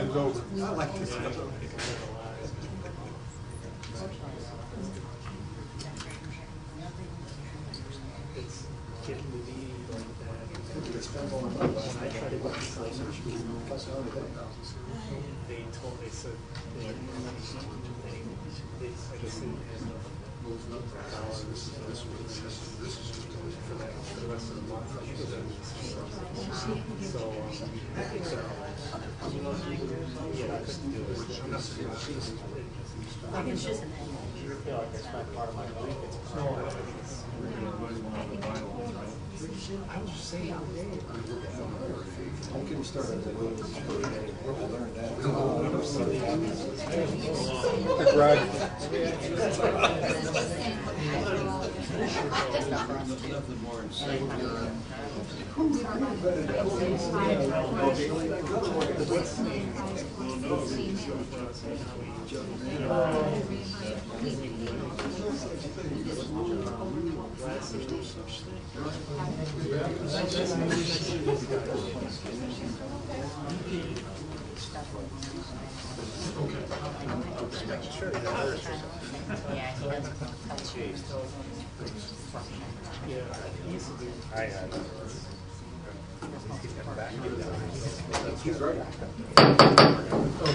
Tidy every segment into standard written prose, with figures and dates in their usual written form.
time's over. I like this. It's getting to be like that. When I tried to go to Slicer, they told, they said, they I guess they had $1,000 for that for the rest of the month. So, yeah, I couldn't do it. Like it's just an I feel like it's not part of my week. No, I think it's. I was just saying. Don't get me started. We'll learn that. Greg. Nothing more insane.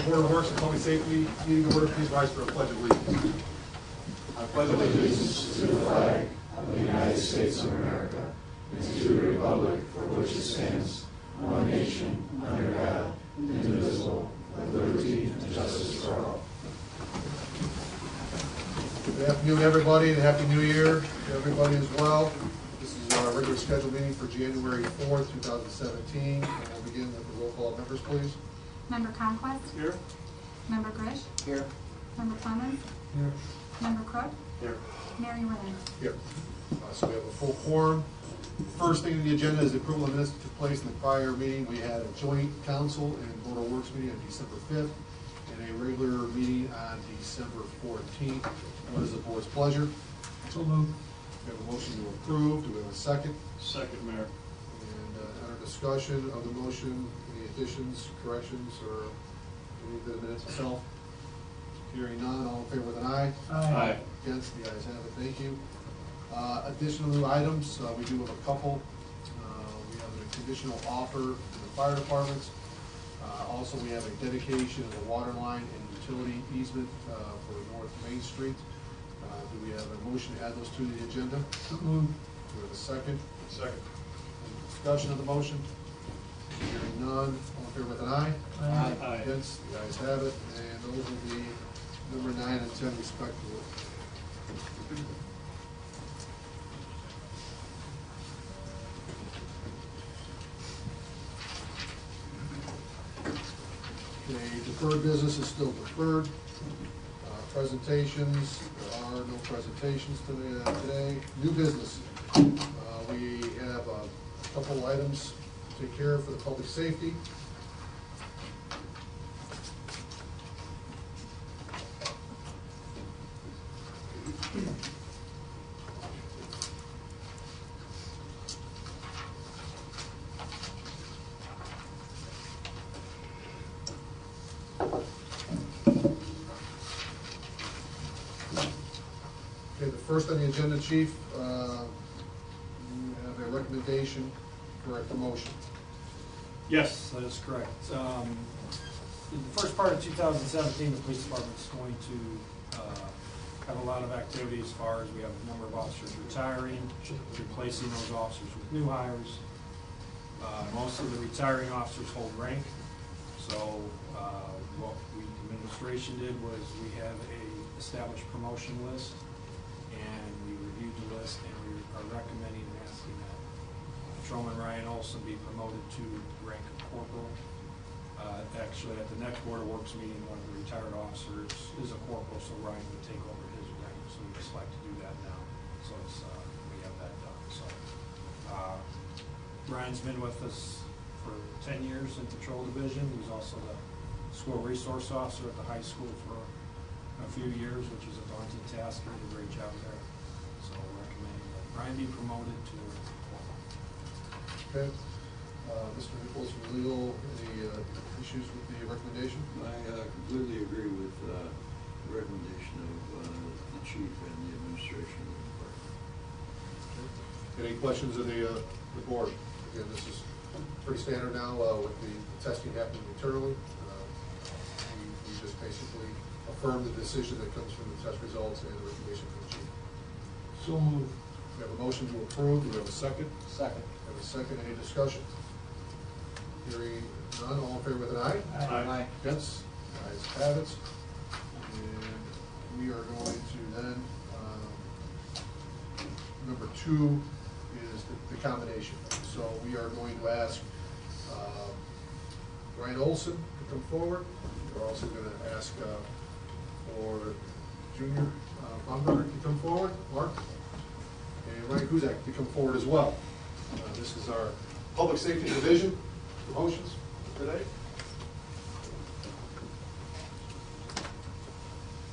Board of Works and Public Safety meeting order, please rise for a pledge of allegiance. I pledge allegiance to the flag of the United States of America and to the republic for which it stands, one nation, under God, indivisible, with liberty and justice for all. Good afternoon, everybody, and Happy New Year to everybody as well. This is our regular scheduled meeting for January 4th, 2017. And we'll begin with the roll call of members, please. Member Conquest? Here. Member Grish? Here. Member Clemens? Here. Member Crook? Here. Mary Williams? Here. So we have a full quorum. First thing on the agenda is the approval of minutes that took place in the prior meeting. We had a joint council and Board of Works meeting on December 5th and a regular meeting on December 14th. What is the board's pleasure? So moved. We have a motion to approve. Do we have a second? Second, Mayor. And under discussion of the motion, any additions, corrections, or any of the minutes itself? Hearing none, all in favor with an aye? Aye. Against, the ayes have it, thank you. Additional new items, we do have a couple. We have a conditional offer to the fire departments. Also, we have a dedication of the water line and utility easement for North Main Street. Do we have a motion to add those to the agenda? Do we have a second? Second. Any discussion of the motion? Hearing none, all in favor with an aye? Aye. Against, the ayes have it, and those will be number 9 and 10 respectively. Okay, deferred business is still deferred. Presentations, there are no presentations today. New business, we have a couple items to take care of for the public safety. Okay, the first on the agenda, Chief, you have a recommendation for a promotion. Yes, that is correct. In the first part of 2017, the police department is going to have a lot of activity as far as we have a number of officers retiring, replacing those officers with new hires. Most of the retiring officers hold rank, so what the administration did was we have a established promotion list, and we reviewed the list, and we are recommending and asking that Patrolman Ryan Olson be promoted to rank of corporal. Actually, at the next Board of Works meeting, one of the retired officers is a corporal, so Ryan would take over his rank. So we just like to do that now. So it's, we have that done. So Ryan's been with us for 10 years in Patrol Division. He's also the school resource officer at the high school for a few years, which is a daunting task. He did a great job there. So we're recommending that Ryan be promoted to corporal. Okay. Mr. Nichols from legal, any issues with the recommendation? I completely agree with the recommendation of the chief and the administration of the department. Any questions of the board? Again, this is pretty standard now with the testing happening internally. We just basically affirm the decision that comes from the test results and the recommendation from the chief. So moved. We have a motion to approve. Do we have a second? Second. We have a second. Any discussion? Hearing none, all in favor with an eye? Aye. Against? Ayes have it. And we are going to then, number 2 is the combination. So we are going to ask Ryan Olson to come forward. We're also going to ask for Junior Baumgartner to come forward, Mark, and Ryan Kuzak to come forward as well. This is our Public Safety Division promotions today.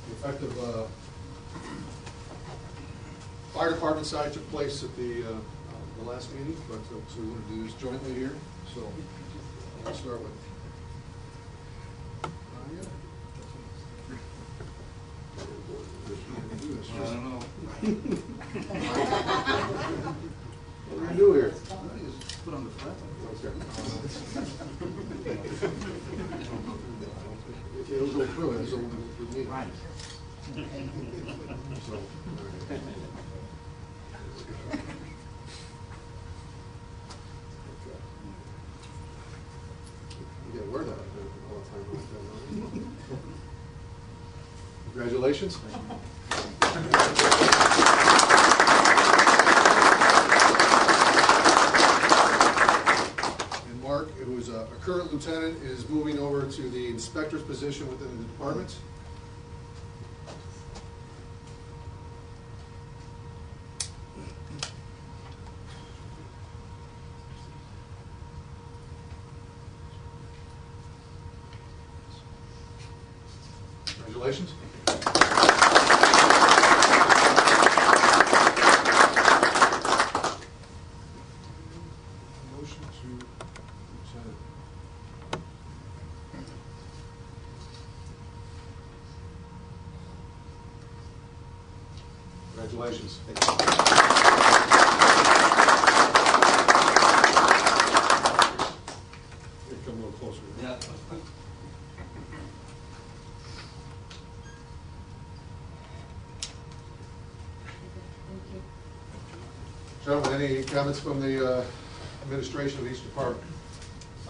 The effective fire department side took place at the last meeting, but so we want to do this jointly here. So I'll start with Ryan. I don't know. What do you do here? Put on the flat. Okay. It was a little thrilling, it was a little neat. So, you gotta wear that all the time like that, huh? Congratulations. And Mark, who is a current lieutenant, is moving over to the inspector's position within the department. Congratulations. Motion to lieutenant. Congratulations. Here, come a little closer. Yeah. Gentlemen, any comments from the administration of each department?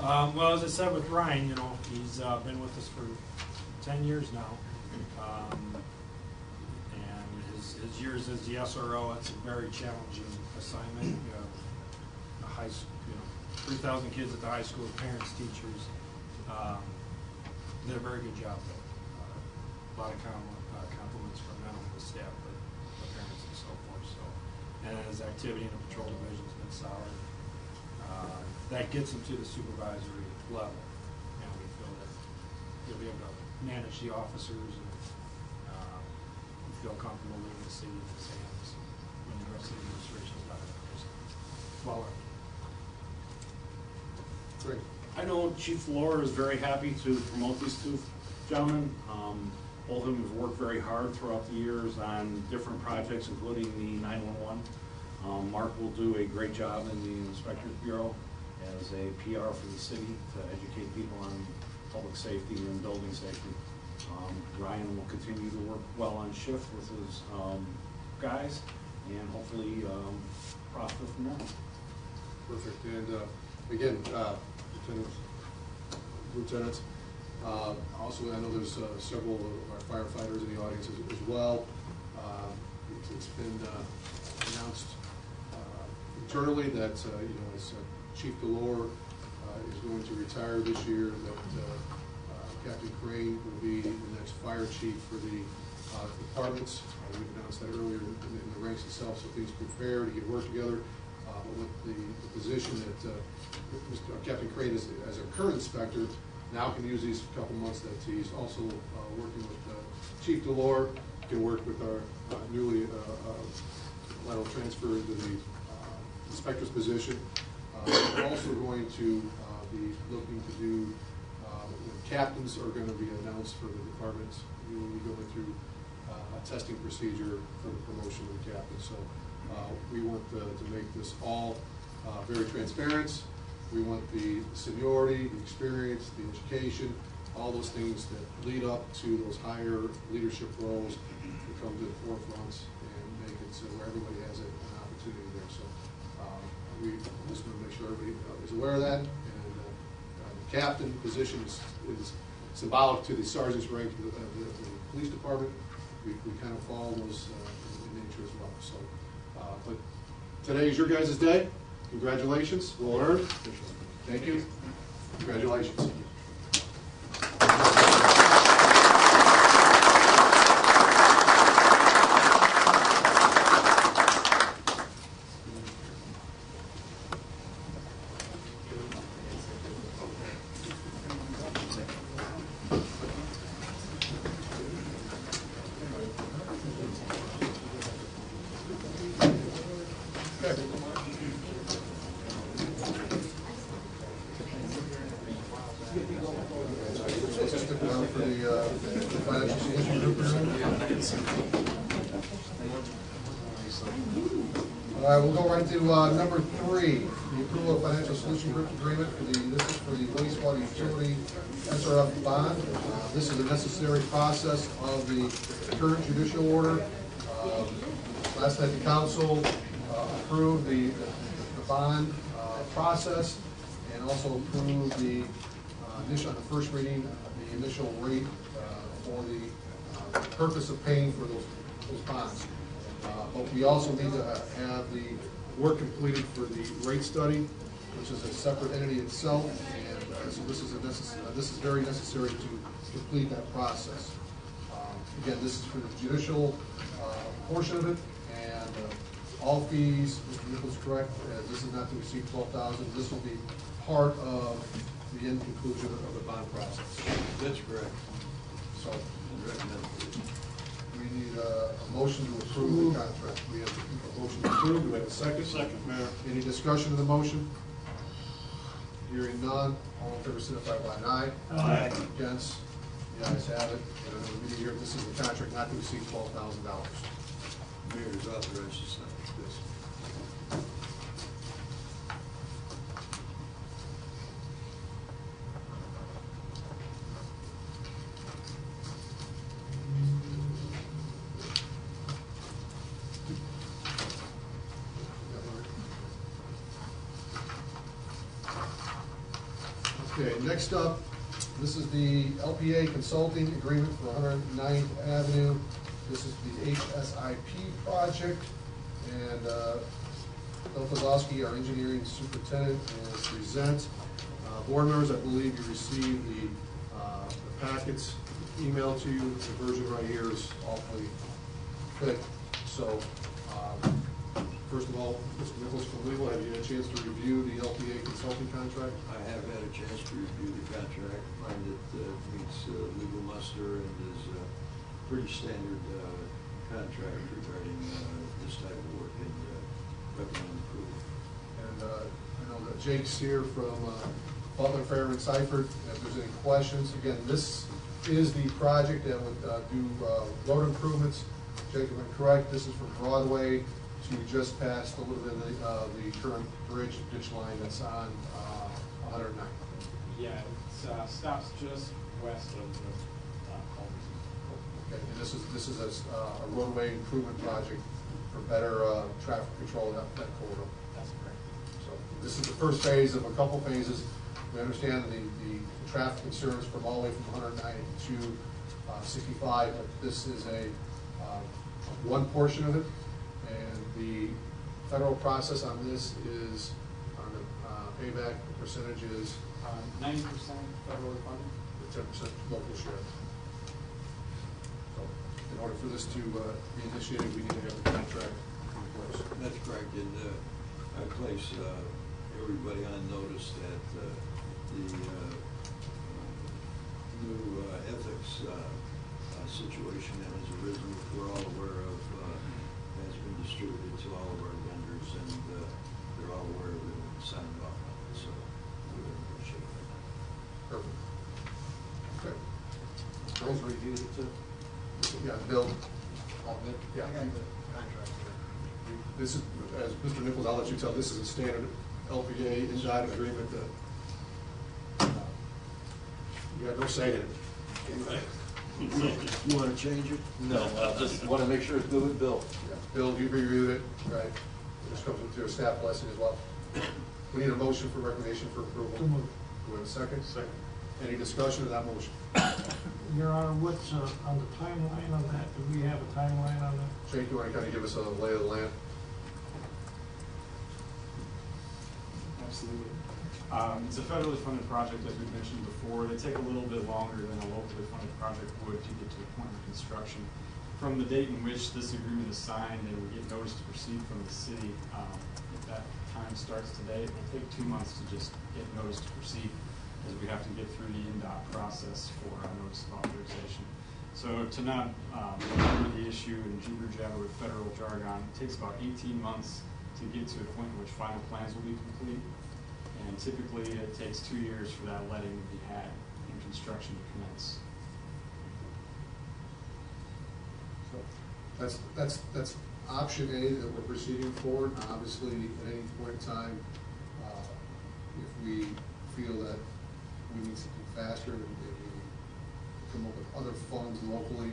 Well, as I said with Ryan, you know, he's been with us for 10 years now. And his years as the SRO, it's a very challenging assignment. You have a high school, 3,000 kids at the high school, parents, teachers. Did a very good job there. A lot of compliments from not only the staff, but the parents and so forth. So, and his activity in the patrol division has been solid. That gets him to the supervisory level. And we feel that he'll be able to manage the officers and we feel comfortable leaving the city in his hands when the rest of the administration is not in place. Well, Great. I know Chief Lohr is very happy to promote these two gentlemen. Both of them have worked very hard throughout the years on different projects, including the 911. Mark will do a great job in the Inspector's Bureau as a PR for the city to educate people on public safety and building safety. Ryan will continue to work well on shift with his guys and hopefully prosper from that. Perfect. And again, lieutenants, also I know there's several of our firefighters in the audience as well. It's been announced internally that as Chief Delore is going to retire this year, that Captain Crane will be the next fire chief for the departments. We've announced that earlier in the ranks itself, so things prepare to get work together. But with the position that Captain Crane is as a current inspector, now can use these couple months that he's also working with Chief Delore, can work with our newly lateral transfer into the inspector's position. We're also going to be looking to do, captains are going to be announced for the departments. We will be going through a testing procedure for the promotion of the captain. So we want to make this all very transparent. We want the seniority, the experience, the education, all those things that lead up to those higher leadership roles to come to the forefront and make it so where everybody has an opportunity there. So we just want to make sure everybody is aware of that. And the captain position is symbolic to the sergeant's rank of the police department. We kind of follow those in nature as well. So, but today is your guys' day. Congratulations. Well earned. Thank you. Congratulations. For the financial solution group. All right, we'll go right to number 3, the approval of financial solution group agreement for this is for the wastewater utility SRF bond. This is a necessary process of the current judicial order. Last night the council approved the bond process and also approved the initial, on the first reading, the initial rate for the purpose of paying for those bonds. But we also need to have the work completed for the rate study, which is a separate entity itself, and so this is very necessary to complete that process. Again, this is for the judicial portion of it, and all fees, Mr. Nichols correct, this is not to exceed $12,000. This will be part of the end conclusion of the bond process. That's correct. So Recommend. we need a motion to approve the contract. We have a motion to approve. Do we have a second? Second, Mayor. Any discussion of the motion? Hearing none, all in favor signify by an aye. Aye. Against? The ayes have it. And we need here, this is a contract not to exceed $12,000. Mayor is authorized to sign. Yes. Okay, next up, this is the LPA Consulting Agreement for 109th Avenue. This is the HSIP project, and Bill Kozlowski, our engineering superintendent, will present. Board members, I believe you received the packets emailed to you. The version right here is awfully thick. So, first of all, Mr. Nichols from legal, have you had a chance to review the LPA consulting contract? I have had a chance to review the contract, find it meets legal muster and is a pretty standard contract regarding this type of work, and recommend approval. And I know that Jake's here from Butler, Fairman, Seifert. If there's any questions, again, this is the project that would do road improvements. Jake, am I correct? This is from Broadway to just past a little bit of the current bridge ditch line that's on 109. Yeah, it stops just west of the culvert. Okay, and this is a roadway improvement project for better traffic control in that corridor. That's correct. So this is the first phase of a couple phases. We understand the traffic concerns from all the way from 109 to 65, but this is a one portion of it. And the federal process on this is, on the payback, the percentage is 90% federal funding. the 10% local share. So in order for this to be initiated, we need to have the contract in place. That's correct, and I place everybody on notice that the new ethics situation that has arisen, which we're all aware of, has been distributed to all of our vendors, and they're all aware of it and signed off Yeah, Bill. Yeah. I got the contract here. This is, as Mr. Nichols, I'll let you tell, this is a standard LPA inside agreement that you have no say in it. You wanna change it? No, I just want to make sure it's good with Bill. Yeah. Bill, you reviewed it, right? This comes with your staff blessing as well. We need a motion for recommendation for approval. So moved. Do we have a second? Second. Any discussion of that motion? Your Honor, what's on the timeline on that? Do we have a timeline on that? Jake, you want to kind of give us a lay of the land? Absolutely. It's a federally funded project, as we mentioned before. They take a little bit longer than a locally funded project would to get to the point of construction. From the date in which this agreement is signed and we get notice to proceed from the city, if that time starts today, it will take 2 months to just get notice to proceed, as we have to get through the NDOT process for our notice of authorization. So to not remember the issue and jibber jabber with federal jargon, it takes about 18 months to get to a point in which final plans will be complete. And typically it takes 2 years for that letting to be had and construction to commence. So that's option A that we're proceeding forward. Obviously, at any point in time, if we feel that we need something faster and we come up with other funds locally,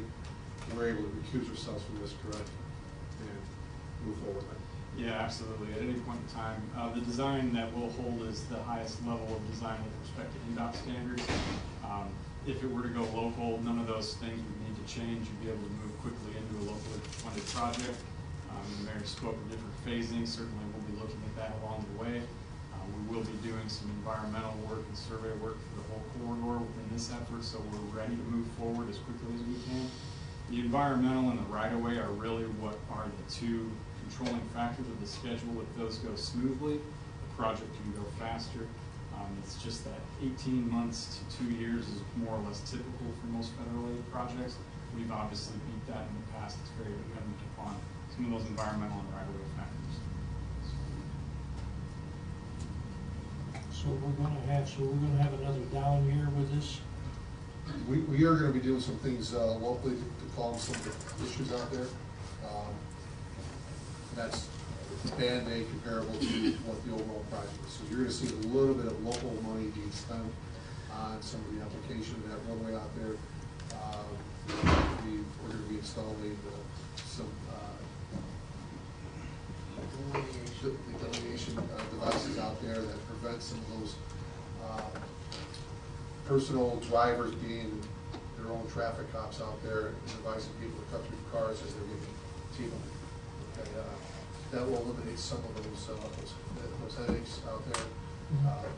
we're able to recuse ourselves from this, correct? And move forward then. Yeah, absolutely. At any point in time, the design that we'll hold is the highest level of design with respect to NDOT standards. If it were to go local, none of those things would need to change. You'd be able to move quickly into a locally funded project. The mayor spoke of different phasing. Certainly, we'll be looking at that along the way. We will be doing some environmental work and survey work for the whole corridor within this effort, so we're ready to move forward as quickly as we can. The environmental and the right-of-way are really what are the two controlling factors of the schedule. If those go smoothly, the project can go faster. It's just that 18 months to 2 years is more or less typical for most federal aid projects. We've obviously beat that in the past. It's very dependent upon some of those environmental and right-of-way factors. So we're gonna have another down year with this? We are gonna be doing some things locally to calm some of the issues out there. That's Band-Aid comparable to what the overall project is. So you're gonna see a little bit of local money being spent on some of the application of that runway out there. We're gonna be installing some delineation devices out there that prevent some of those personal drivers being their own traffic cops out there and advising people to cut through cars as they're getting T-boned. Okay, that will eliminate some of those headaches out there.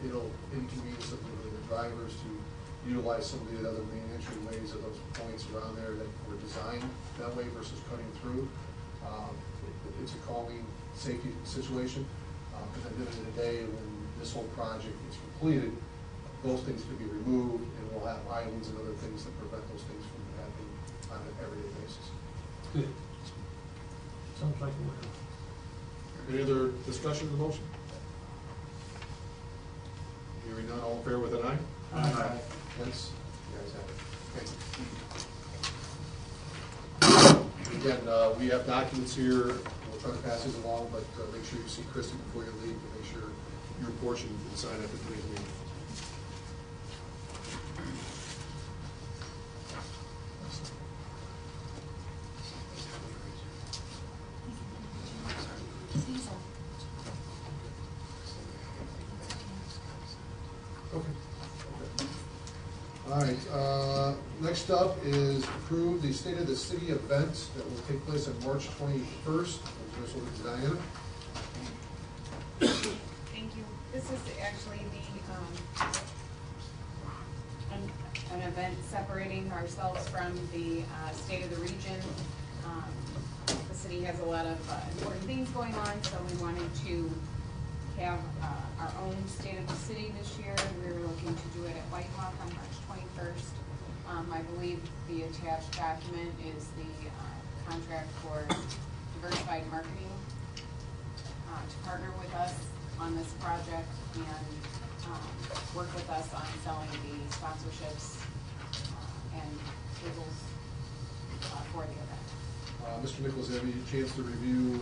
It'll inconvenience a little bit of the drivers to utilize some of the other main entryways of those points around there that were designed that way versus cutting through. It's a calming safety situation. But at the end of the day, when this whole project is completed, those things can be removed, and we'll have islands and other things that prevent those things from happening on an everyday basis. Good. Sounds like a winner. Any other discussion of the motion? Hearing none, all in favor with an aye? Aye. Hence, you guys have it. Okay. Again, we have documents here. We'll try to pass these along, but make sure you see Christie before you leave to make sure your portion is signed at the today's meeting. Okay. All right, next up is approve the State of the City event that will take place on March 21st. This will be Diana. Thank you. This is actually an event separating ourselves from the State of the Region. The city has a lot of important things going on, so we wanted to have our own State of the City this year. We're looking to do it at White Hawk on March 21st. I believe the attached document is the contract for Diversified Marketing to partner with us on this project and work with us on selling the sponsorships and tables for the event. Mr. Nichols, have you had a chance to review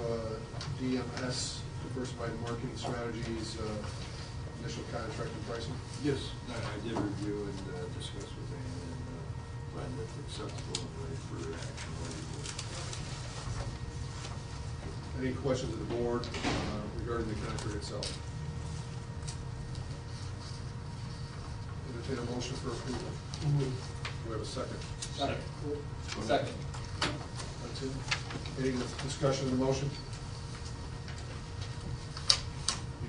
DMS, Diversified Marketing Strategies, initial contract and pricing? Yes, I did review and discuss with Ann and find it acceptable and ready for action. Any questions of the board regarding the contract itself? Entertain a motion for approval. Do we have a second? Second. That's it. Any discussion of the motion?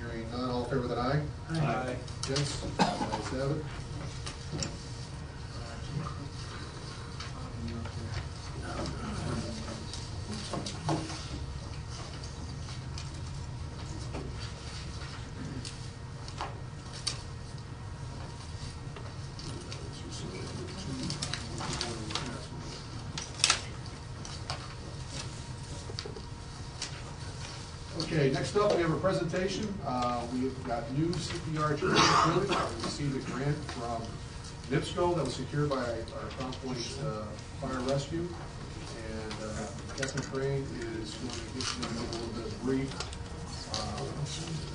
Hearing none, all in favor with an aye? Aye. Yes, ayes have it. Okay, next up, we have a presentation. We've got new CPR training equipment. We received a grant from NIPSCO that was secured by our Crown Point Fire Rescue. And Captain Crane is going to give you a little bit of brief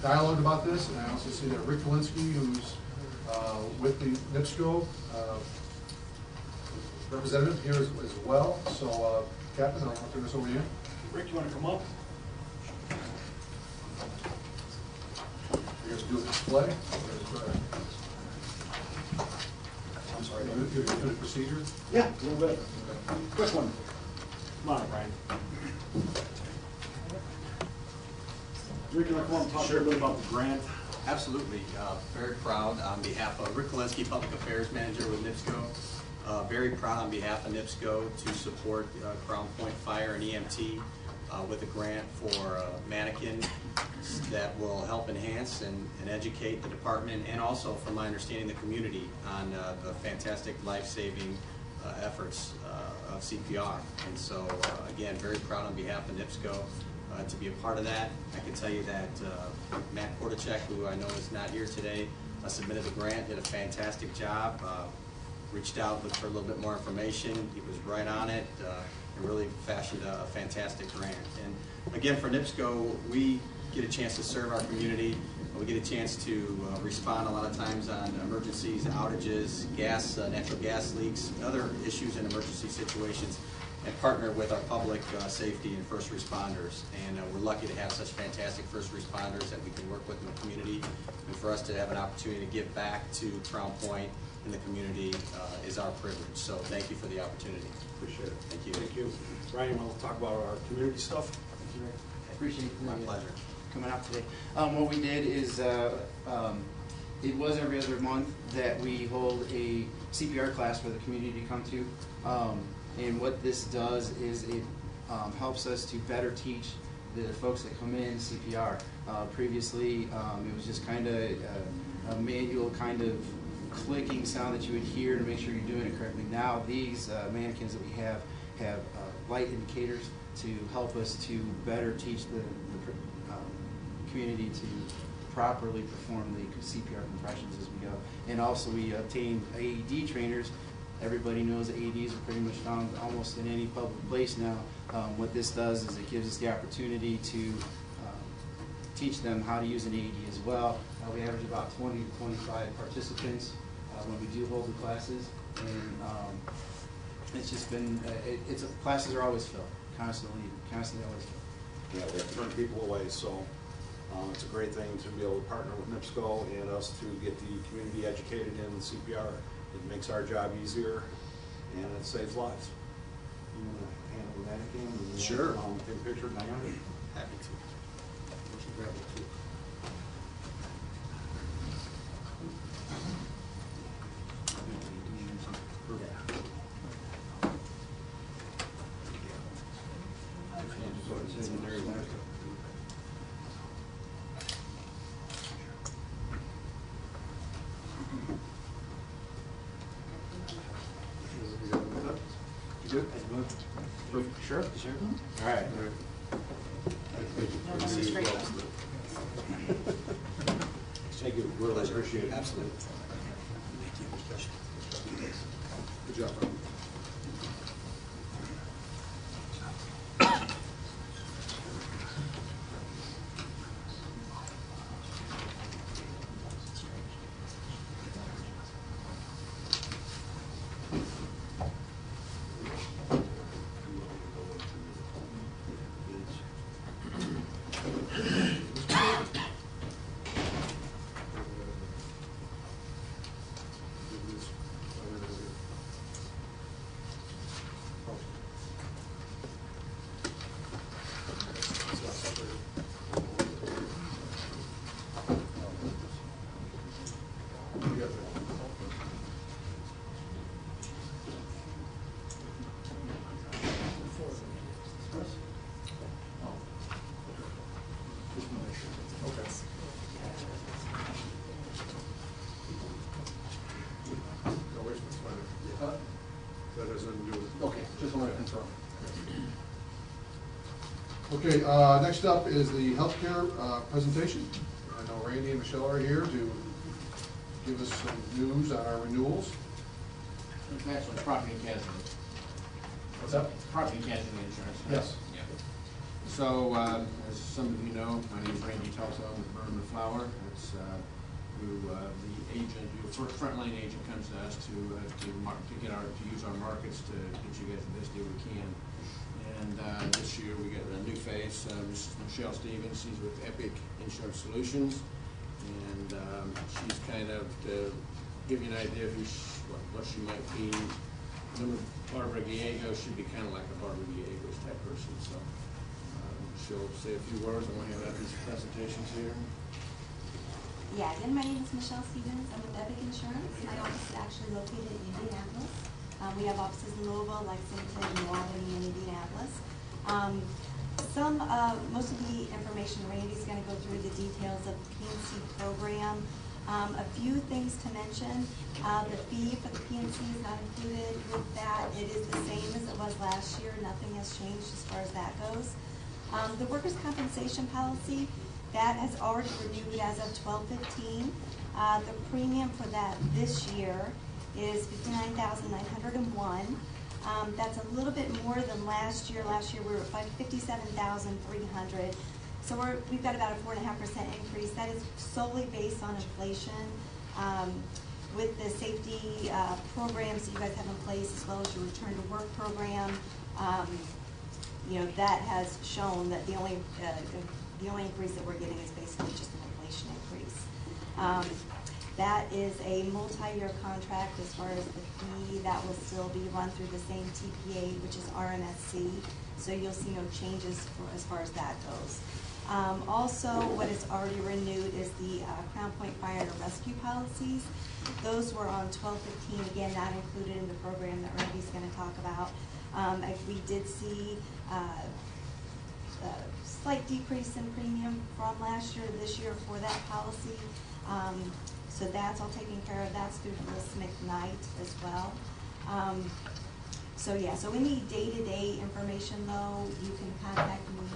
dialogue about this. And I also see that Rick Kalinsky, who's with the NIPSCO representative here as well. So, Captain, I'll turn this over to you. Rick, you want to come up? You guys do a display? I'm sorry, do the procedure? Yeah, a little bit. Quick one. Come on, Brian. Rick, you want to come up and talk a little bit about the grant? Absolutely. Very proud on behalf of Rick Kalinsky, Public Affairs Manager with NIPSCO. Very proud on behalf of NIPSCO to support Crown Point Fire and EMT with a grant for mannequin that will help enhance and educate the department, and also, from my understanding, the community on the fantastic life-saving efforts of CPR. And so, again, very proud on behalf of NIPSCO to be a part of that. I can tell you that Matt Kortacek, who I know is not here today, submitted the grant, did a fantastic job, reached out, looked for a little bit more information. He was right on it, and really fashioned a fantastic grant. And again, for NIPSCO, we get a chance to serve our community. We get a chance to respond a lot of times on emergencies, outages, gas, natural gas leaks, other issues in emergency situations, and partner with our public safety and first responders. And we're lucky to have such fantastic first responders that we can work with in the community. And for us to have an opportunity to give back to Crown Point in the community is our privilege. So thank you for the opportunity. Appreciate it. Thank you. Thank you. Brian, you want to talk about our community stuff? Thank you, Rick. I appreciate My pleasure. coming out today. What we did is it was every other month that we hold a CPR class for the community to come to. And what this does is it helps us to better teach the folks that come in CPR. Previously, it was just kind of a manual kind of clicking sound that you would hear to make sure you're doing it correctly. Now these mannequins that we have light indicators to help us to better teach the community to properly perform the CPR compressions as we go. And also we obtained AED trainers. Everybody knows that AEDs are pretty much found almost in any public place now. What this does is it gives us the opportunity to teach them how to use an AED as well. We average about 20 to 25 participants when we do hold the classes, and it's just been, classes are always filled, constantly always filled. Yeah, we have to turn people away, so it's a great thing to be able to partner with NIPSCO and us to get the community educated in CPR. It makes our job easier, and it saves lives. You want to handle the mannequin? Sure. Take a picture and hang on it? Happy to. We should grab it too. You good? Sure. All right. Thank you, really appreciate it. Absolutely. Good job. Okay, next up is the healthcare presentation. I know Randy and Michelle are here to give us some news on our renewals. It's actually property and casualty. What's that? Property and casualty insurance. Yes. Yeah. So, as some of you know, my name is Randy Tulsa with Berman Flower. It's who the agent, your frontline agent, comes to us to use our markets to get you guys the best deal we can. And this year we got a new face, Mrs. Michelle Stevens. She's with Epic Insurance Solutions, and she's kind of to give you an idea of what she might be. Remember, Barbara Gallego should be kind of like a Barbara Gallegos type person. So she'll say a few words. I want to have these presentations here. Yeah, again, my name is Michelle Stevens. I'm with Epic Insurance. My office is actually located in Indianapolis. We have offices in Louisville, Lexington, New Albany, and Indianapolis. Most of the information, Randy's going to go through the details of the PNC program. A few things to mention. The fee for the PNC is not included with that. It is the same as it was last year. Nothing has changed as far as that goes. The workers' compensation policy, that has already renewed as of 12/15. The premium for that this year is $59,901. That's a little bit more than last year. Last year we were at $57,300. So we've got about a 4.5% increase. That is solely based on inflation. With the safety programs that you guys have in place, as well as your return to work program, that has shown that the only increase that we're getting is basically just an inflation increase. That is a multi-year contract as far as the fee. That will still be run through the same TPA, which is RMSC, so you'll see no changes as far as that goes. Also, what is already renewed is the Crown Point Fire and Rescue policies. Those were on 12/15, again, not included in the program that Randy's going to talk about. We did see a slight decrease in premium from last year to this year for that policy. So that's all taken care of. That's through Liz McKnight as well. So any day-to-day information, though, you can contact me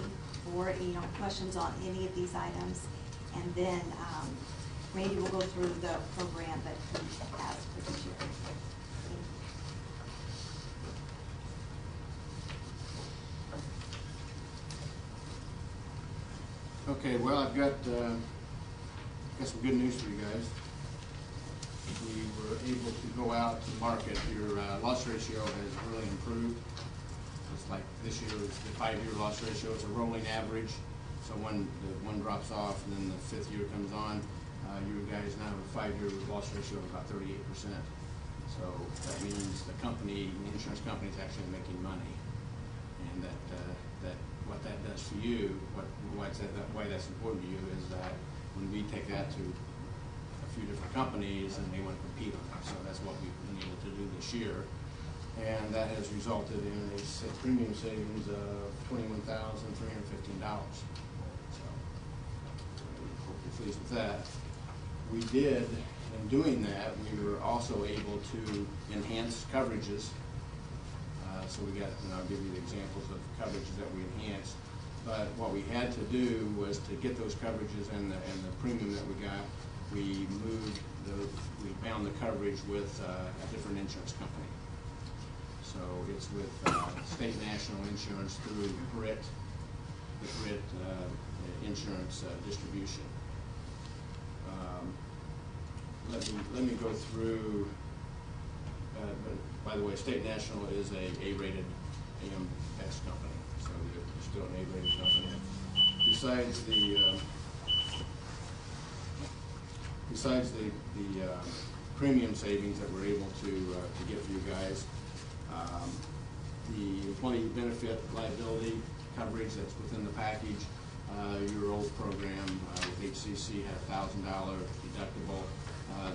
for questions on any of these items, and then Randy will go through the program that he has for this year. Okay, well, I've got some good news for you guys. We were able to go out to market. Your loss ratio has really improved. It's like this year, the 5-year loss ratio is a rolling average. So when the one drops off and then the 5th year comes on, you guys now have a 5-year loss ratio of about 38%. So that means the insurance company is actually making money. And that what that does for you, why that's important to you is that when we take that to a few different companies and they want to compete on it. So that's what we've been able to do this year. And that has resulted in a premium savings of $21,315. So hope you're pleased with that. We did, in doing that, we were also able to enhance coverages. So we got, I'll give you the examples of coverages that we enhanced. But what we had to do was to get those coverages and the premium that we got, we bound the coverage with a different insurance company. So it's with State National Insurance through BRIT, the BRIT Insurance Distribution. Let me go through. By the way, State National is a A-rated AM Best company, so they're still an A-rated company. Besides the premium savings that we're able to get for you guys, the employee benefit liability coverage that's within the package, your old program with HCC had a $1,000 deductible.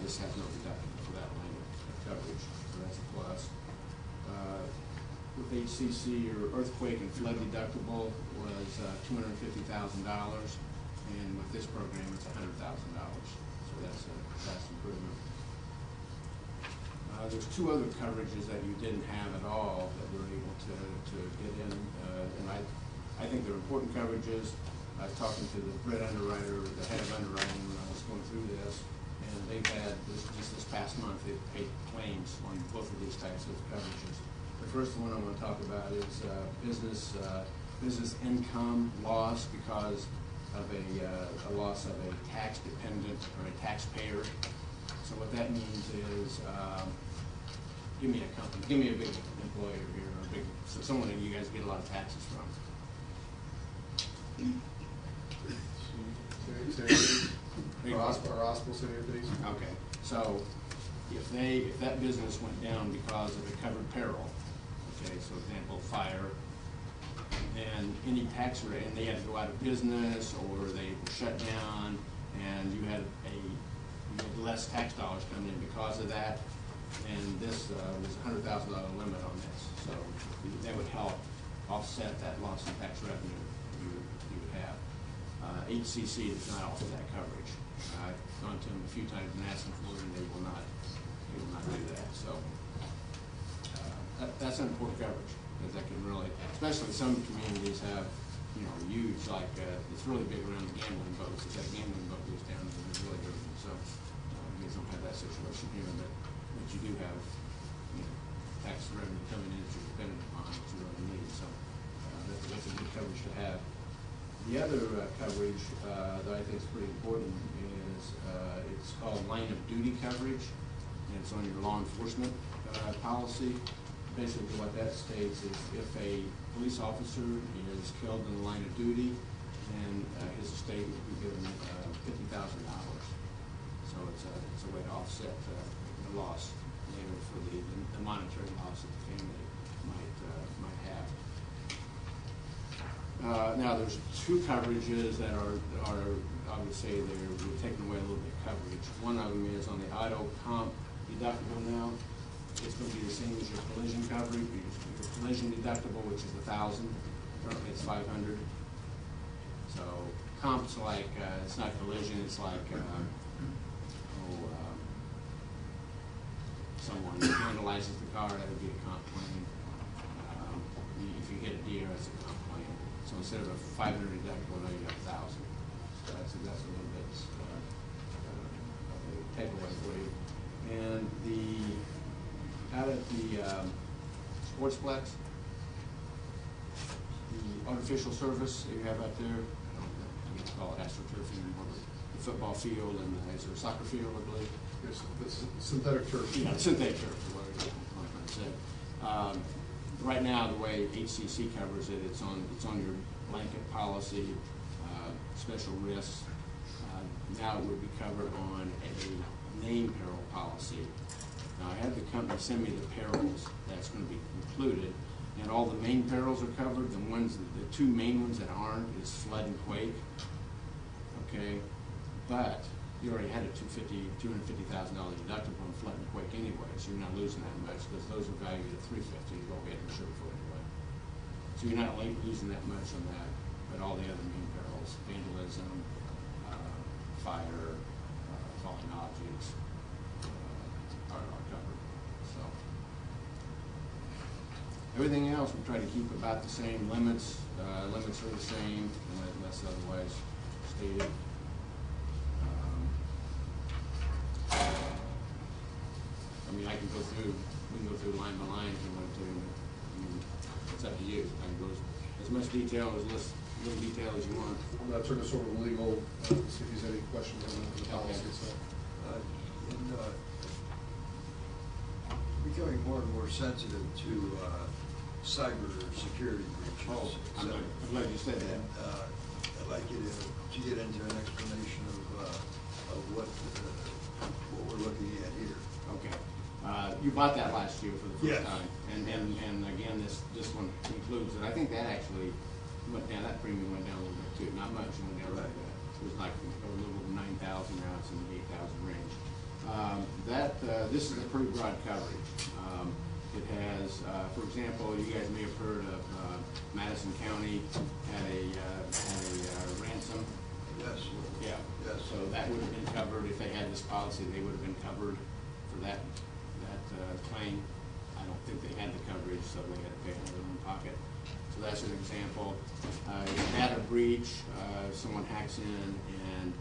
This has no deductible for that line of coverage, so that's a plus. With HCC, your earthquake and flood deductible was $250,000, and with this program, it's $100,000. So that's a vast improvement. There's 2 other coverages that you didn't have at all that we're able to get in, and I think they're important coverages. I was talking to the Brit underwriter, the head of underwriting, when I was going through this, and they've had, just this past month, they've paid claims on both of these types of coverages. The first one I want to talk about is business income loss because of a loss of a tax dependent or a taxpayer. So what that means is, give me a company, give me a big employer here, or a big, so someone that you guys get a lot of taxes from. Hospital city entities. Okay, so if that business went down because of a covered peril, okay, so example, fire, and any tax rate, and they had to go out of business or they were shut down, and you had less tax dollars coming in because of that, and this was a $100,000 limit on this, so that would help offset that loss in tax revenue you would have. HCC does not offer that coverage. I've gone to them a few times and asked them for it, and they will not do that. So that's an important coverage, because that can really, especially some communities have, huge, like it's really big around the gambling boats. If that gambling boat goes down, then it's really good. So you guys don't have that situation here, but you do have tax revenue coming in that you're dependent upon, that you really need. So that's a good coverage to have. The other coverage that I think is pretty important is it's called line of duty coverage, and it's on your law enforcement policy. Basically what that states is if a police officer is killed in the line of duty, then his estate will be given $50,000. So it's a way to offset the loss for the monetary loss that the family might have. Now there's two coverages that are I would say we're taking away a little bit of coverage. One of them is on the auto comp deductible now. It's going to be the same as your collision coverage. Your collision deductible, which is $1,000, currently it's $500. So comp's like it's not collision. It's like someone vandalizes the car, that would be a comp claim. If you hit a deer, that's a comp claim. So instead of a $500 deductible, now you got $1,000. So that's a little bit of a takeaway for you. And out at the Sportsplex, the artificial surface that you have out there, I guess call it AstroTurf anymore, the football field, and is there a soccer field, I believe? Yes, it's synthetic turf. Yeah, synthetic turf is what I'm trying to say. Right now, the way HCC covers it, it's on your blanket policy, special risks. Now it would be covered on a name peril policy. Now I had the company send me the perils that's going to be included, and all the main perils are covered. The two main ones that aren't is flood and quake. Okay, but you already had a $250,000 deductible on flood and quake anyway, so you're not losing that much because those are valued at $350. You go ahead and insure for anyway. So you're not losing that much on that, but all the other main perils, vandalism, fire, falling objects, are covered. So everything else we try to keep about the same. Limits are the same unless otherwise stated. I mean, we can go through line by line if you want to. I mean, it's up to you. I can go as much detail, little detail as you want. I'm going to turn this over to legal, see if he's any questions on the policy itself. Becoming more and more sensitive to cyber security breaches. Oh, I'm glad you said that. I'd like you to get into an explanation of what we're looking at here. Okay. You bought that last year for the first Yes. time, and again, this one includes it. I think that actually went down. That premium went down a little bit too. Not much. It went down a little bit. It was like a little over 9,000. Now it's in the 8,000 range. This is a pretty broad coverage. It has, for example, you guys may have heard of Madison County had a ransom. Yes. Yeah. Yes. So that would have been covered if they had this policy. They would have been covered for that claim. I don't think they had the coverage, so they had to pay out of their own pocket. So that's an example. Data breach, someone hacks in and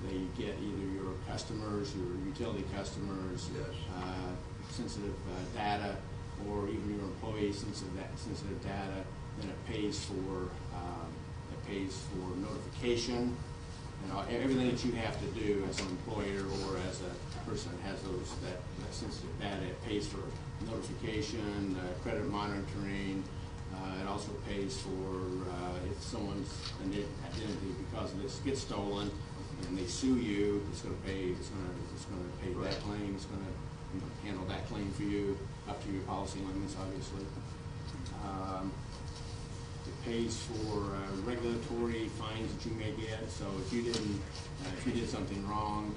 they get either your customers, your utility customers, sensitive data, or even your employees' sensitive data. Then it pays for notification and everything that you have to do as an employer or as a person that has that sensitive data. It pays for notification, credit monitoring. It also pays for if someone's identity because of this gets stolen and they sue you, it's going to pay. It's going to pay that claim. It's going to handle that claim for you up to your policy limits, obviously. It pays for regulatory fines that you may get. So if you did something wrong,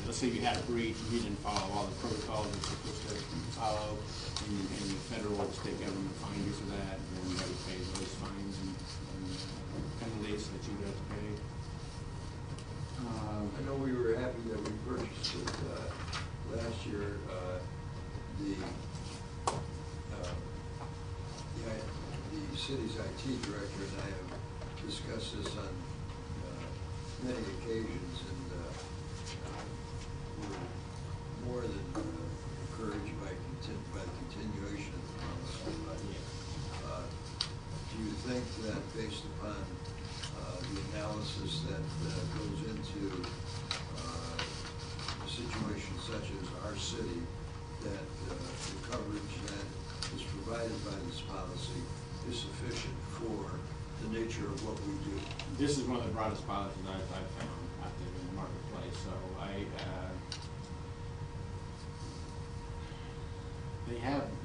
let's say you had a breach and you didn't follow all the protocols you're supposed to follow, and the federal or state government fined you for that, then you have to pay those fines and penalties that you would have to pay. I know we were happy that we purchased it last year. The city's IT director and I have discussed this on many occasions, and we're more than encouraged by the continuation of the policy. Do you think that based upon the analysis that goes into a situation such as our city, that the coverage that is provided by this policy is sufficient for the nature of what we do? This is one of the broadest policies I've found out there in the marketplace. So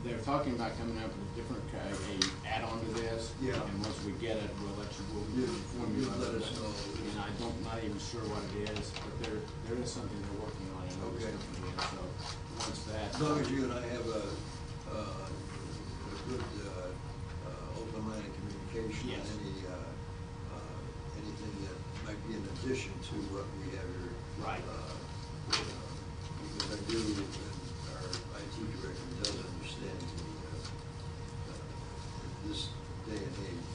they're talking about coming up with a different add-on to this. Yeah. And once we get it, we'll inform you. Let us know. And I'm not even sure what it is, but there is something they're working on. I know this company is. So once that. As long as you and I have a good open line of communication. Yes. On anything that might be in addition to what we have here. Right. Because I do, and our IT director does understand this day and age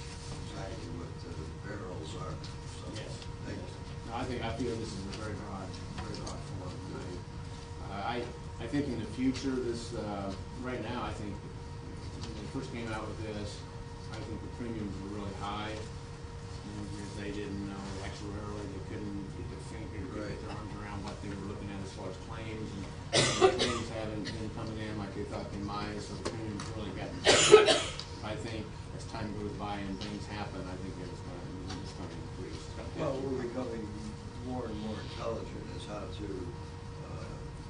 exactly what the barrels are. So, yes. Thank you. No, I feel this is a very broad form. I think in the future, this right now, I think when they first came out with this, I think the premiums were really high. And because they didn't know actuarially, they couldn't get their arms around what they were looking at as far as claims. And the claims haven't been coming in like they thought they might, so the premiums really gotten. I think as time goes by and things happen, I think it's going to increase. Well, we're becoming more and more intelligent as how to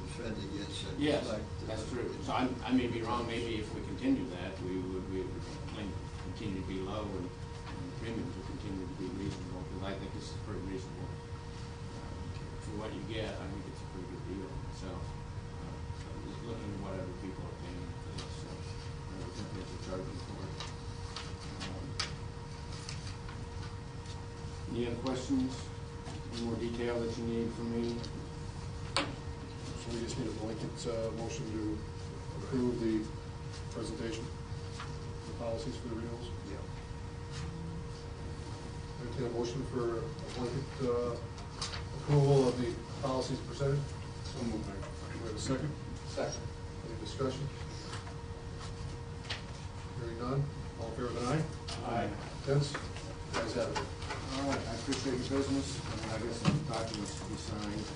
defend against it. Yes, that's true. So I may be wrong. Maybe if we continue that, we would continue to be low and the premiums will continue to be reasonable, because I think this is pretty reasonable. For what you get, I think it's a pretty good deal. So just looking at what other people are paying for this, so other companies are charging for it. Any other questions? Any more detail that you need from me? So we just need a blanket motion to approve the presentation, the policies for the renewals. Yeah. Entertain a motion for a blanket approval of the policies presented. So moved. Do we have a second? Second. Any discussion? Hearing none. All in favor of an aye? Aye. Against? Ayes have it. All right, I appreciate your business, and I guess some documents to be signed.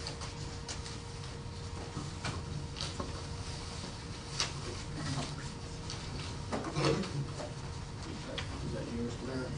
Is that yours, Claire?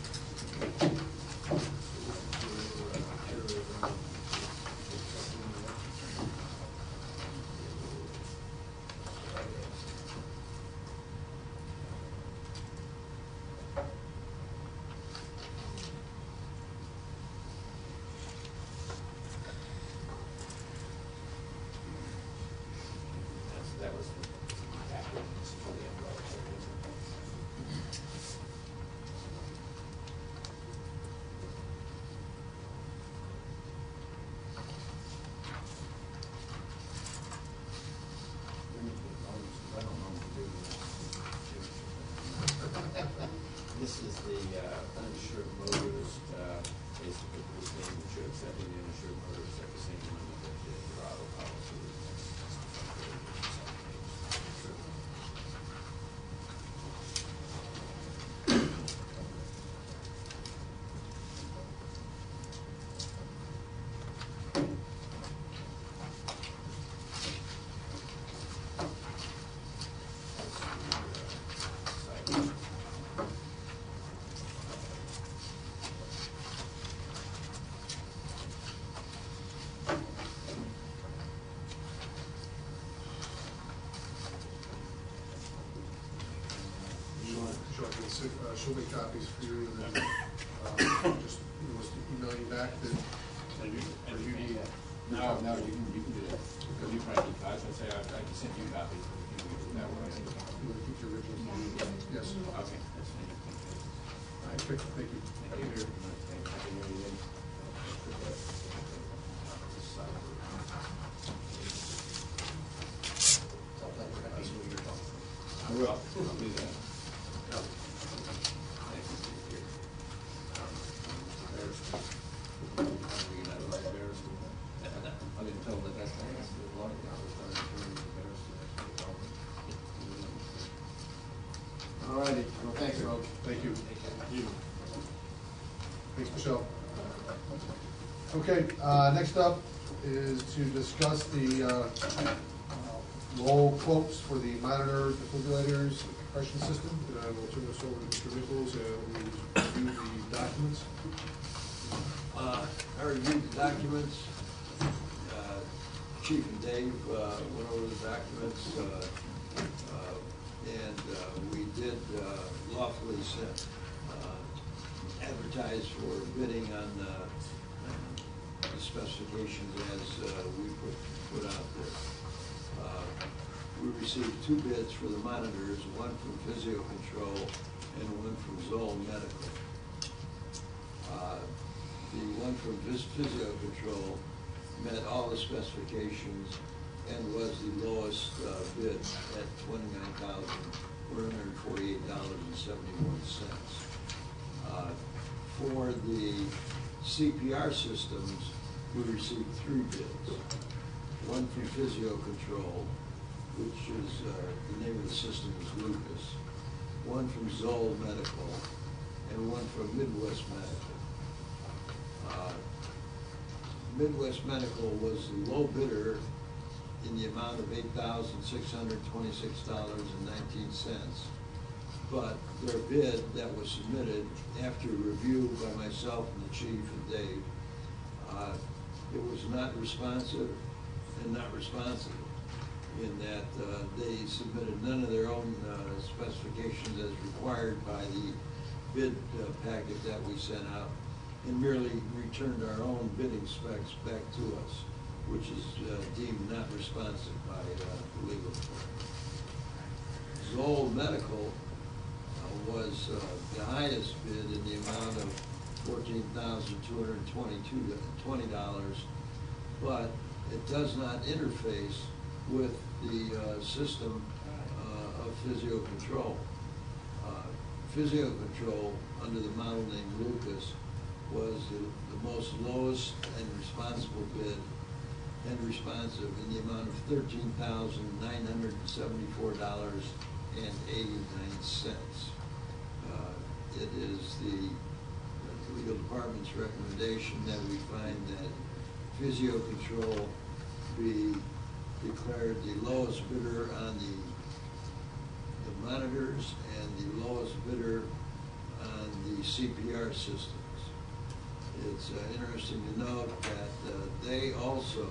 she'll make copies for you, and then, just, email you back that. No, you can do that. Because you probably need copies. I'd say I can send you copies. You can do that way. You want to keep the originals? Yes. Okay, that's fine. All right, thank you. Thank you. I will. I'll do that. I didn't tell them that's the law. All righty, well, thanks, folks. Thank you. Thanks, Michelle. Okay, next up is to discuss the low quotes for the monitor defibrillators compression system. We'll turn this over to Mr. Nichols and we'll review the documents. I reviewed the documents. Chief and Dave went over the documents, and we did lawfully advertise for bidding on the specifications as we put out there. We received 2 bids for the monitors, one from Physio Control and one from Zoll Medical. The one from Physio Control met all the specifications and was the lowest bid at $29,148.71. For the CPR systems, we received 3 bids. One from Physio Control, which is, the name of the system is Lucas. One from Zoll Medical, and one from Midwest Medical. Midwest Medical was the low bidder in the amount of $8,626.19. But their bid that was submitted after review by myself and the chief and Dave, it was not responsive and not responsive in that they submitted none of their own specifications as required by the bid packet that we sent out, and merely returned our own bidding specs back to us, which is deemed not responsive by the legal department. Zoll Medical was the highest bid in the amount of $14,220, but it does not interface with the system of Physio Control. Physio Control, under the model name Lucas, was the most lowest and responsible bid and responsive in the amount of $13,974.89. It is the legal department's recommendation that we find that Physio Control be declared the lowest bidder on the monitors and the lowest bidder on the CPR systems. It's interesting to note that they also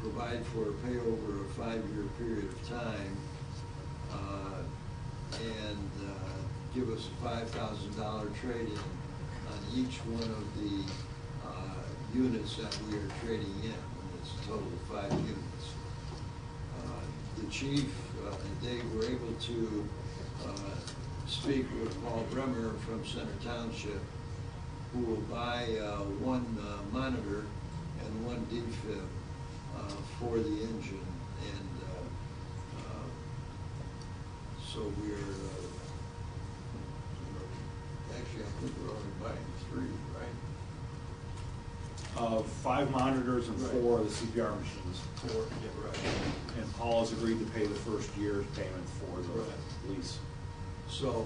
provide for a pay over a 5-year period of time and give us a $5,000 trade-in on each one of the units that we are trading in. It's a total of 5 units. The chief and Dave were able to speak with Paul Bremer from Center Township, who will buy one monitor and one defib for the engine, and so we're actually, I think we're only buying 3, right? 5 monitors and 4 of the CPR machines. 4, yeah, right. And Paul has agreed to pay the first year's payment for the lease. So,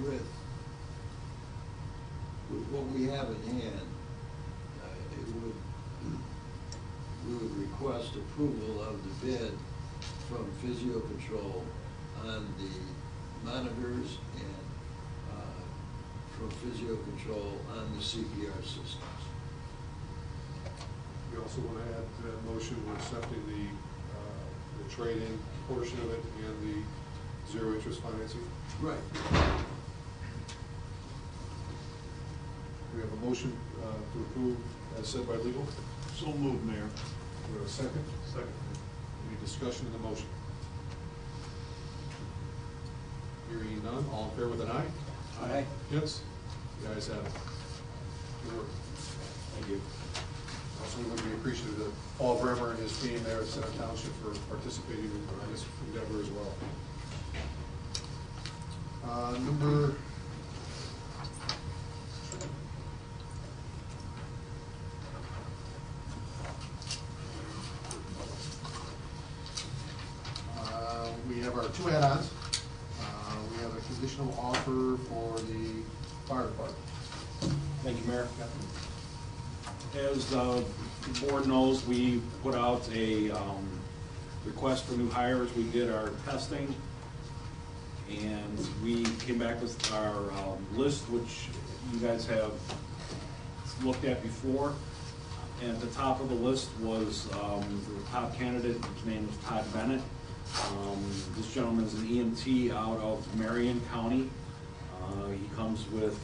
with what we have in hand, we would request approval of the bid from Physio Control on the monitors and from Physio Control on the CPR systems. We also want to add a motion accepting the trade-in portion of it and the zero interest financing. Right. We have a motion to approve as said by legal. So moved, Mayor. Do we have a second? Second. Any discussion of the motion? Hearing none, all in favor with an aye? Aye. Against? The ayes have it. Good work. Thank you. Also, we want to be appreciative of Paul Bremer and his team there at Center Township for participating in this endeavor as well. Number we have our two add-ons. We have a conditional offer for the fire department. Thank you, Mayor. As the board knows, we put out a request for new hires. We did our testing, and we came back with our list, which you guys have looked at before. And at the top of the list was the top candidate. His name is Todd Bennett. This gentleman is an EMT out of Marion County. He comes with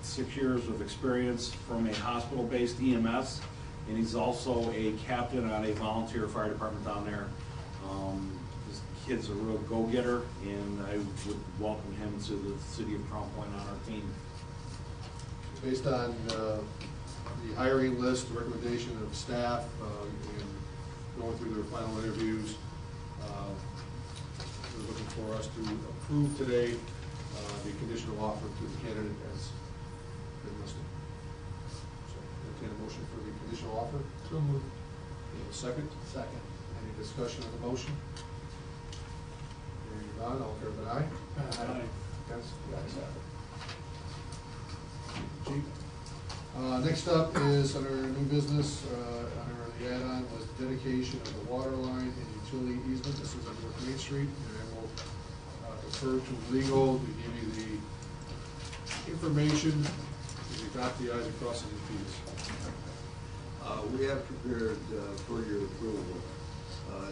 6 years of experience from a hospital-based EMS, and he's also a captain on a volunteer fire department down there. This kid's a real go-getter, and I would welcome him to the city of Crown Point on our team. Based on the hiring list, the recommendation of staff, and going through their final interviews, they're looking for us to approve today the conditional offer to the candidate as been listed. So, entertain a motion for the conditional offer. So moved. A second? Second. Any discussion on the motion? Hearing none, all in favor, aye? Aye. Against? The ayes have it. Chief? Next up is under new business, under the add-on was dedication of the water line and utility easement. This is on North Main Street, and I will defer to legal to give you the information as you dot the i's and cross the t's. We have prepared for your approval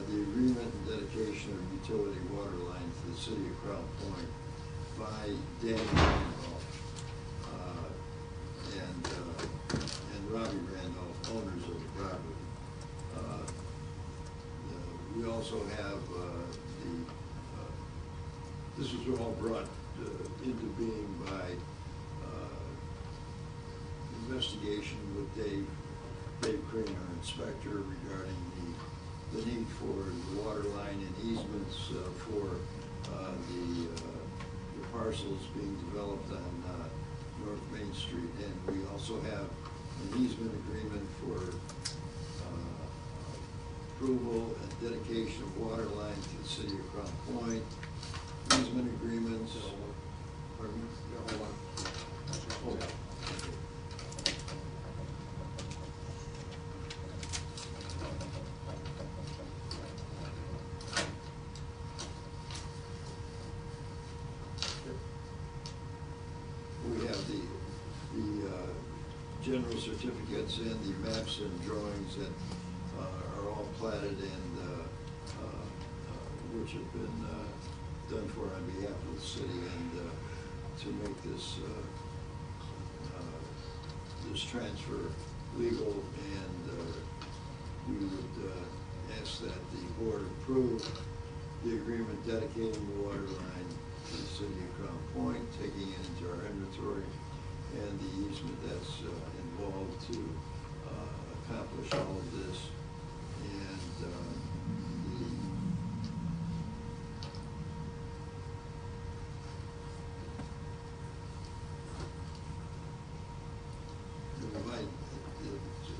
the agreement and dedication of utility water line to the city of Crown Point by Dan Randolph and Robbie Randolph, owners of the property. We also have this was all brought into being by investigation with Dave Crane, our inspector, regarding the need for the water line and easements for the parcels being developed on North Main Street. And we also have an easement agreement for approval and dedication of water line to the city of Crown Point. Easement agreements. Pardon me? Yeah, hold on. Hold on. We have the general certificates and the maps and drawings that are all platted and which have been done for on behalf of the city, and to make this this transfer legal, and we would ask that the board approve the agreement dedicating the water line to the city of Crown Point, taking it into our inventory, and the easement that's involved to accomplish all of this. And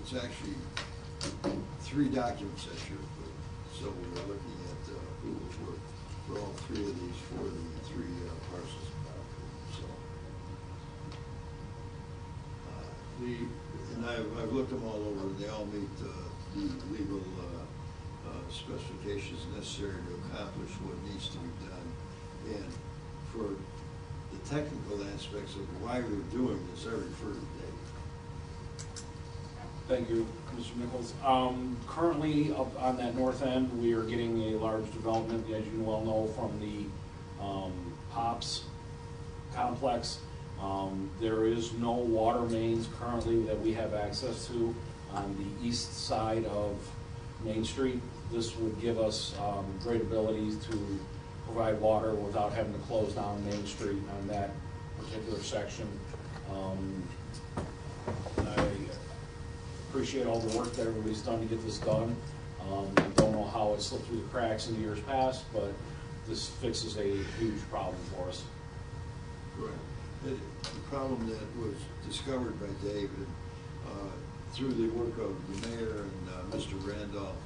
it's actually 3 documents that you're approving. So we're looking at approval for all 3 of these for the 3 parcels of property. So, and I've looked them all over, and they all meet the legal specifications necessary to accomplish what needs to be done. And for the technical aspects of why we're doing this, I refer to Dave. Thank you, Mr. Nichols. Currently, up on that north end, we are getting a large development, as you well know, from the Pops complex. There is no water mains currently that we have access to on the east side of Main Street. This would give us great abilities to provide water without having to close down Main Street on that particular section. I appreciate all the work that everybody's done to get this done. I don't know how it slipped through the cracks in the years past, but this fixes a huge problem for us. Right. The problem that was discovered by David through the work of the mayor and Mr. Randolph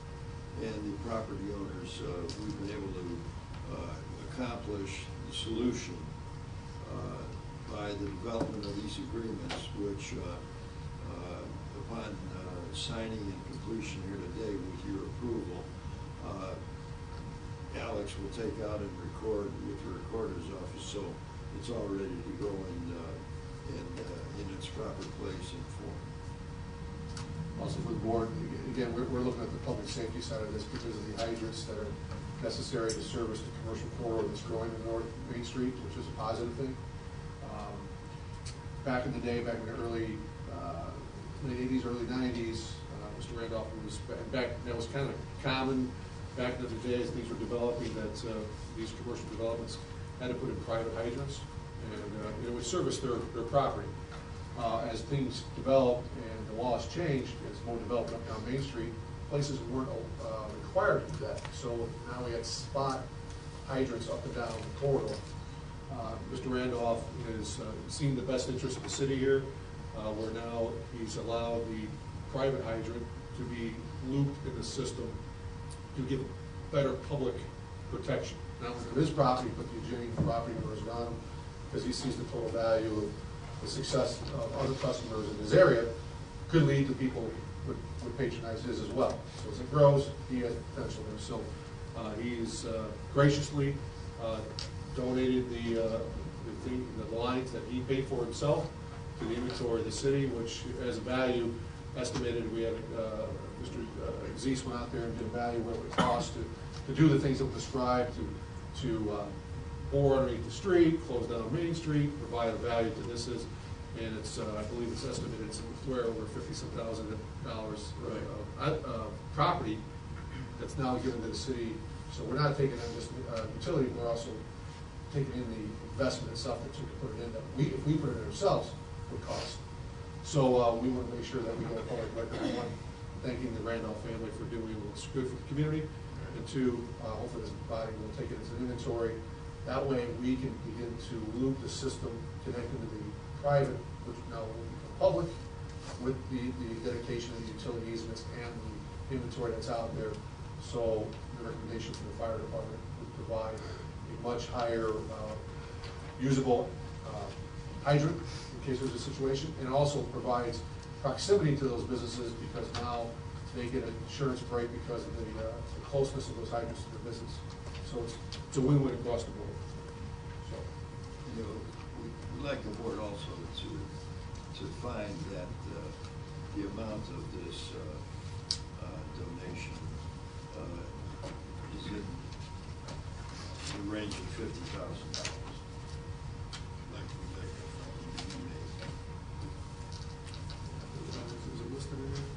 and the property owners, we've been able to accomplish the solution by the development of these agreements, which upon signing and completion here today with your approval, Alex will take out and record with the recorder's office, so it's all ready to go in its proper place and form. Also for the board, again, we're looking at the public safety side of this because of the hydrants that are necessary to service the commercial corridor that's growing in North Main Street, which is a positive thing. Back in the day, back in the early late 80s, early 90s, Mr. Randolph was back. That was kind of common back in the days. Things were developing that these commercial developments had to put in private hydrants, and it would service their property. As things developed and the laws changed, as more development up down Main Street, places weren't required to do that. So now we had spot hydrants up and down the corridor. Mr. Randolph has seen the best interest of the city here, where now he's allowed the private hydrant to be looped in the system to give better public protection, not only for his property, but the adjoining property owners around him, because he sees the total value of the success of other customers in his area could lead to people would patronize his as well. So as it grows, he has potential there. So he's graciously donated the lines that he paid for himself to the inventory of the city, which has a value estimated. We had Mr. Zeese went out there and did a value what it would cost to do the things that were described, to bore underneath the street, close down Main Street, provide a value to this is, and it's I believe it's estimated somewhere over $50,000 of property that's now given to the city. So we're not taking in just utility, we're also taking in the investment itself that you can put it in that if we put it in ourselves would cost. So we want to make sure that we go public record, one, thanking the Randolph family for doing what's good for the community, and two, hopefully this body will take it as an inventory. That way we can begin to loop the system connected to the private, which now will become public, with the dedication of the utility easements and the inventory that's out there. So the recommendation from the fire department would provide a much higher usable hydrant in case there's a situation, and also provides proximity to those businesses because now they get an insurance break because of the closeness of those hydrants to their business. So it's a win-win across the board. So, you know, we'd like the board also to find that the amount of this donation is in the range of $50,000. Like we make it from the is it listed in there?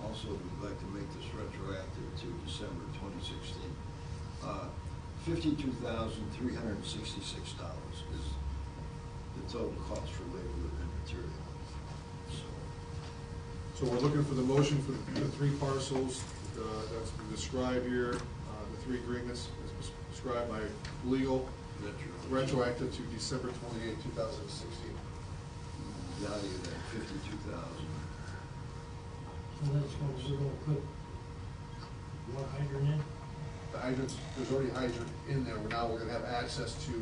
Also, we'd like to make this retroactive to December 2016. $52,366 is the total cost for labor and material. So we're looking for the motion for the three parcels that's been described here, the three agreements as described by legal, retroactive to December 28, 2016. Value that $52,000. we're gonna put one hydrant in? The hydrants, there's already a hydrant in there, now we're gonna have access to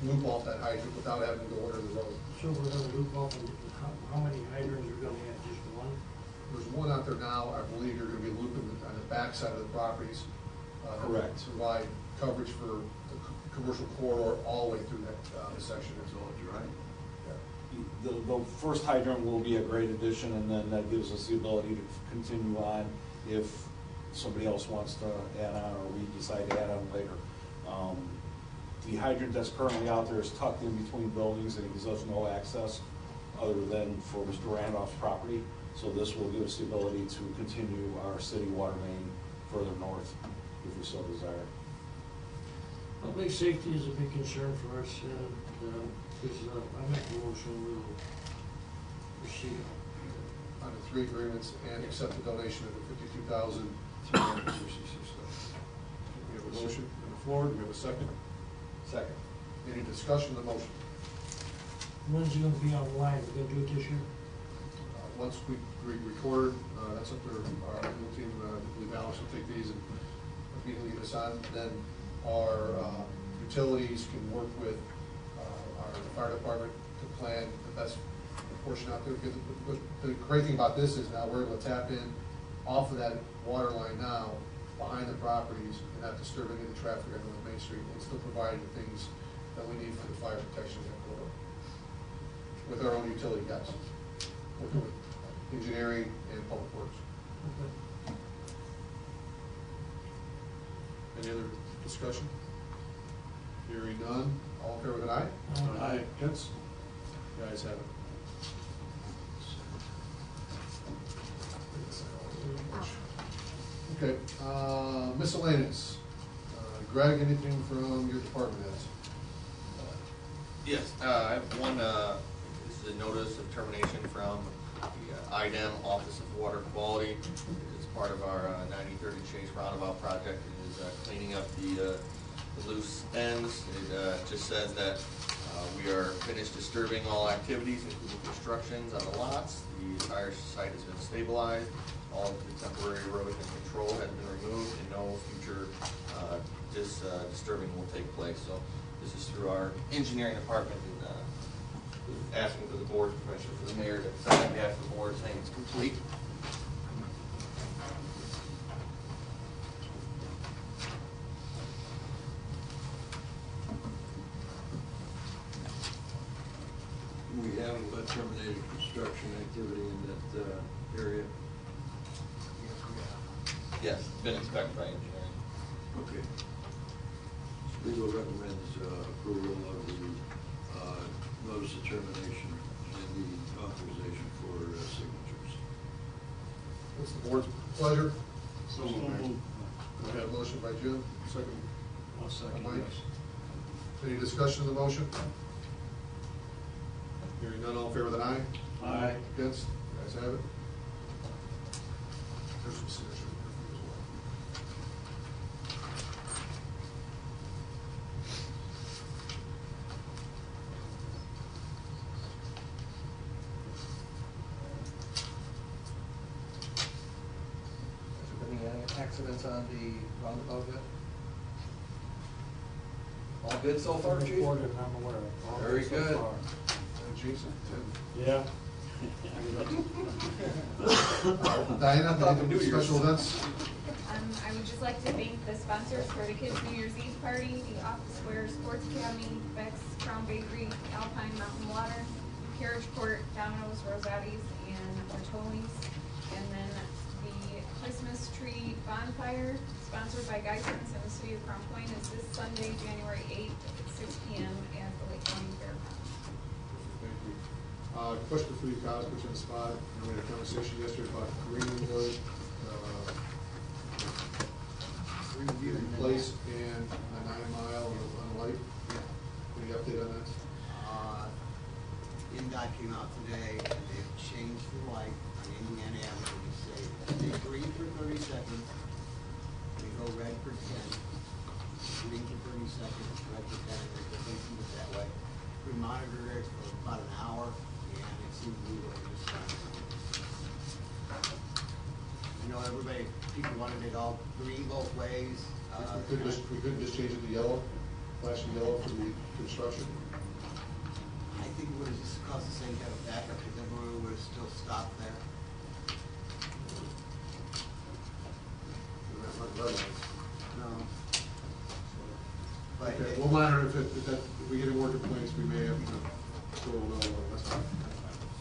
loop off that hydrant without having to go under the road. So we're gonna loop off, and how many hydrants are gonna have, just one? There's one out there now, I believe you're gonna be looping on the backside of the properties. Correct. To provide coverage for the commercial corridor all the way through that, section. It's all dry. The first hydrant will be a great addition, and then that gives us the ability to continue on if somebody else wants to add on, or we decide to add on later. The hydrant that's currently out there is tucked in between buildings, and it gives us no access other than for Mr. Randolph's property. So this will give us the ability to continue our city water main further north, if we so desire. Public safety is a big concern for us, because I make a motion, we'll proceed. On the 3 agreements and accept the donation of the $52,366. We have a motion on the floor, do we have a second? Second. Any discussion of the motion? When's it gonna be online? We're gonna do it this year? Once we record, that's up to our legal team, I believe Alex will take these and immediately get us on. Then our utilities can work with our fire department to plan the best portion out there. Because the great thing about this is now we're able to tap in off of that water line now, behind the properties, and not disturb any of the traffic on North Main Street, and still provide the things that we need for the fire protection of that corridor. With our own utility guys, working with engineering and public works. Any other discussion? Hearing none, all in favor with an aye? Aye. Against? The ayes have it. Okay, miscellaneous. Greg, anything from your department heads? Yes, I have one, this is a notice of termination from the IDEM Office of Water Quality. It's part of our 9030 Chase Roundabout project. It is cleaning up the loose ends. It just says that we are finished disturbing all activities, including constructions on the lots. The entire site has been stabilized. All of the temporary erosion control has been removed, and no future disturbing will take place. So this is through our engineering department, and asking for the board's permission for the mayor to sign on behalf of the board saying it's complete. We have terminated construction activity in that area. Yes, been inspected by engineering. Okay. Legal recommends approval of the notice of termination and the authorization for signatures. What's the board's pleasure? So moved. We have a motion by Jim, second. I'll second, Mike. yes. Any discussion of the motion? Hearing none, all in favor with an aye? Aye. Against? The ayes have it. There's some signature here for you as well. Has there been any accidents on the roundabout yet? All good so far, Chief? Reported, I'm aware of. All Very so good. far. Jason, Tim. Yeah. Diana, Thought any New Year's. special events? I would just like to thank the sponsors for the Kids New Year's Eve party, the Office Square Sports Academy, Beck's Crown Bakery, Alpine Mountain Water, Carriage Court, Domino's, Rosati's, and Bertoli's. And then the Christmas tree bonfire, sponsored by Geismans and the City of Crown Point, is this Sunday, January 8th at 6 p.m. at the Lake County Fairgrounds. Thank you. Question for you guys, put you on the spot. We had a conversation yesterday about Greenwood, Place and a 9 mile on the lake. Any update on that? INDOT came out today and they've changed the light on Indiana Avenue to say, stay green for 30 seconds, we go red for 10, green for 30 seconds, red for 10, and they're thinking it that way. We monitored it for about an hour and it seemed to be going just fine. know, everybody, people wanted it all green both ways. We couldn't just change it to yellow, flashing yellow for the construction. I think it would have just caused the same kind of backup, because everyone would have still stopped there. No. But Okay, it- we'll monitor if we get any more complaints, we may have to go a little, that's fine.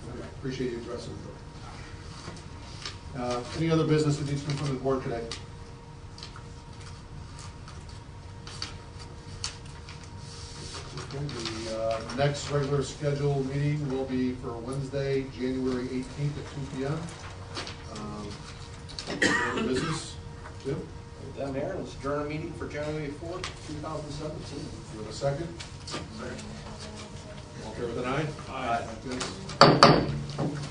Okay, appreciate you addressing it. Any other business that needs to come from the board today? Okay, the next regular scheduled meeting will be for Wednesday, January 18th at 2 p.m. Any other business? Jim? With that, Mayor, let's adjourn our meeting for January 4th, 2017. You have a second? All in favor with an aye? Aye. Okay.